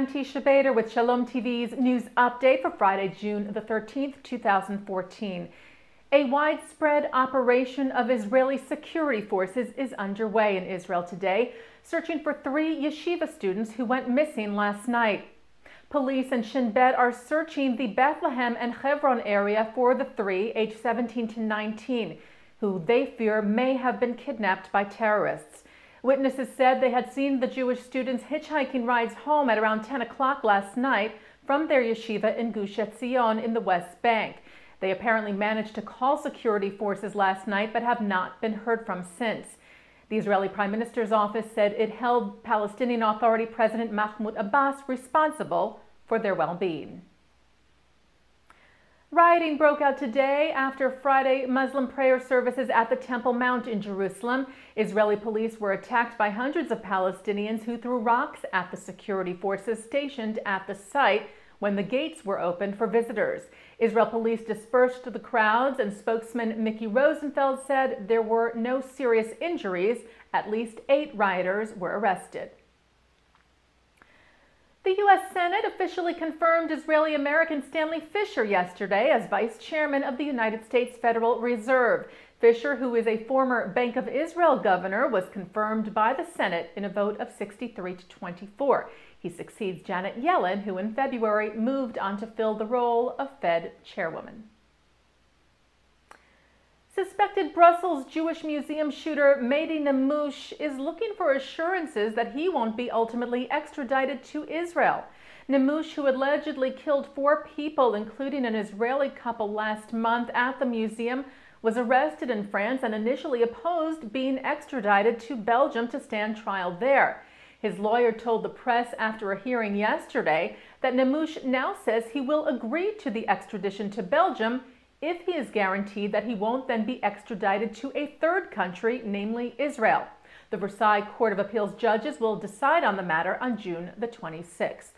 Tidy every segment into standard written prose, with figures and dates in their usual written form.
I'm Teisha Bader with Shalom TV's news update for Friday, June the 13th, 2014. A widespread operation of Israeli security forces is underway in Israel today, searching for 3 yeshiva students who went missing last night. Police and Shin Bet are searching the Bethlehem and Hebron area for the 3, aged 17 to 19, who they fear may have been kidnapped by terrorists. Witnesses said they had seen the Jewish students hitchhiking rides home at around 10 o'clock last night from their yeshiva in Gush Etzion in the West Bank. They apparently managed to call security forces last night but have not been heard from since. The Israeli Prime Minister's office said it held Palestinian Authority President Mahmoud Abbas responsible for their well-being. Rioting broke out today after Friday Muslim prayer services at the Temple Mount in Jerusalem. Israeli police were attacked by hundreds of Palestinians who threw rocks at the security forces stationed at the site when the gates were opened for visitors. Israel police dispersed the crowds, and spokesman Mickey Rosenfeld said there were no serious injuries. At least 8 rioters were arrested. The U.S. Senate officially confirmed Israeli-American Stanley Fischer yesterday as Vice Chairman of the United States Federal Reserve. Fischer, who is a former Bank of Israel governor, was confirmed by the Senate in a vote of 63 to 24. He succeeds Janet Yellen, who in February moved on to fill the role of Fed chairwoman. Suspected Brussels Jewish Museum shooter Mehdi Nemmouche is looking for assurances that he won't be ultimately extradited to Israel. Nemmouche, who allegedly killed 4 people, including an Israeli couple last month at the museum, was arrested in France and initially opposed being extradited to Belgium to stand trial there. His lawyer told the press after a hearing yesterday that Nemmouche now says he will agree to the extradition to Belgium if he is guaranteed that he won't then be extradited to a third country, namely Israel. The Versailles Court of Appeals judges will decide on the matter on June the 26th.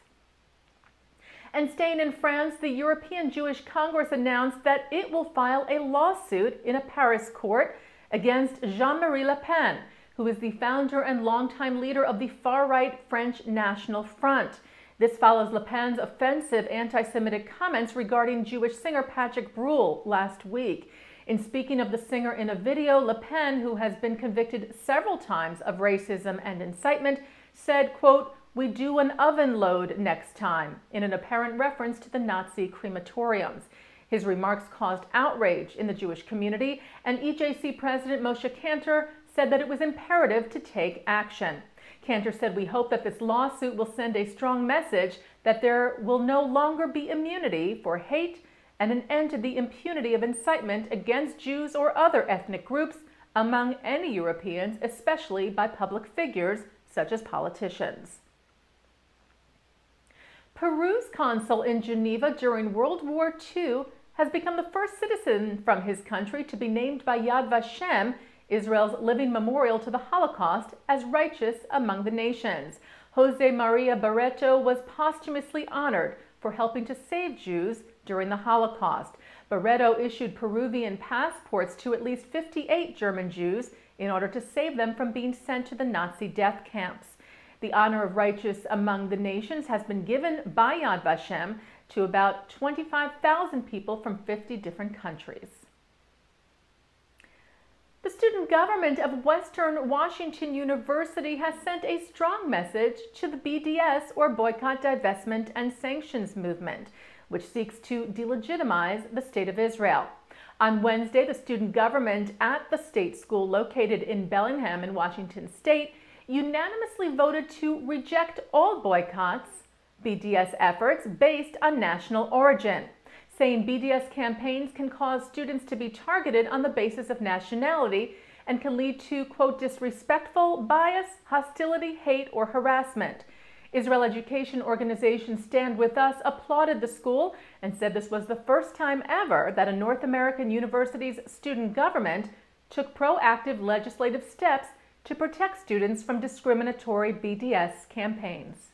And staying in France, the European Jewish Congress announced that it will file a lawsuit in a Paris court against Jean-Marie Le Pen, who is the founder and longtime leader of the far-right French National Front. This follows Le Pen's offensive anti-Semitic comments regarding Jewish singer Patrick Bruhl last week. In speaking of the singer in a video, Le Pen, who has been convicted several times of racism and incitement, said, quote, "We do an oven load next time," in an apparent reference to the Nazi crematoriums. His remarks caused outrage in the Jewish community, and EJC President Moshe Kantor said that it was imperative to take action. Kantor said, "We hope that this lawsuit will send a strong message that there will no longer be immunity for hate and an end to the impunity of incitement against Jews or other ethnic groups among any Europeans, especially by public figures such as politicians." Peru's consul in Geneva during World War II has become the first citizen from his country to be named by Yad Vashem, Israel's living memorial to the Holocaust, as righteous among the nations. Jose Maria Barreto was posthumously honored for helping to save Jews during the Holocaust. Barreto issued Peruvian passports to at least 58 German Jews in order to save them from being sent to the Nazi death camps. The honor of righteous among the nations has been given by Yad Vashem to about 25,000 people from 50 different countries. The student government of Western Washington University has sent a strong message to the BDS, or Boycott, Divestment, and Sanctions movement, which seeks to delegitimize the State of Israel. On Wednesday, the student government at the state school located in Bellingham in Washington State unanimously voted to reject all boycotts, BDS efforts based on national origin, saying BDS campaigns can cause students to be targeted on the basis of nationality and can lead to, quote, disrespectful, bias, hostility, hate, or harassment. Israel education organization Stand With Us applauded the school and said this was the first time ever that a North American university's student government took proactive legislative steps to protect students from discriminatory BDS campaigns.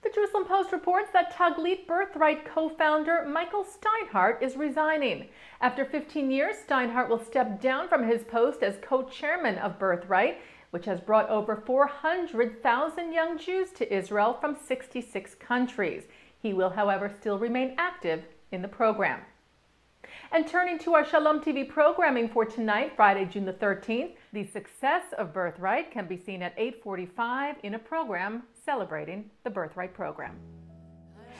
The Jerusalem Post reports that Taglit Birthright co-founder Michael Steinhardt is resigning. After 15 years, Steinhardt will step down from his post as co-chairman of Birthright. which has brought over 400,000 young Jews to Israel from 66 countries. He will, however, still remain active in the program. And turning to our Shalom TV programming for tonight, Friday, June the 13th, the success of Birthright can be seen at 8:45 in a program celebrating the Birthright program.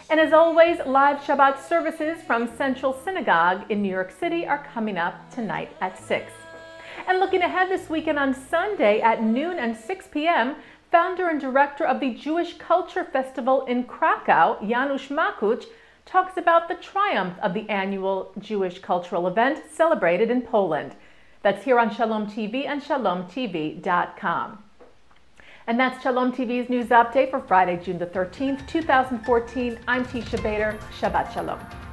And as always, live Shabbat services from Central Synagogue in New York City are coming up tonight at 6. And looking ahead this weekend on Sunday at noon and 6 p.m., founder and director of the Jewish Culture Festival in Krakow, Janusz Makuch, talks about the triumph of the annual Jewish cultural event celebrated in Poland. That's here on Shalom TV and ShalomTV.com. And that's Shalom TV's news update for Friday, June the 13th, 2014. I'm Teisha Bader. Shabbat Shalom.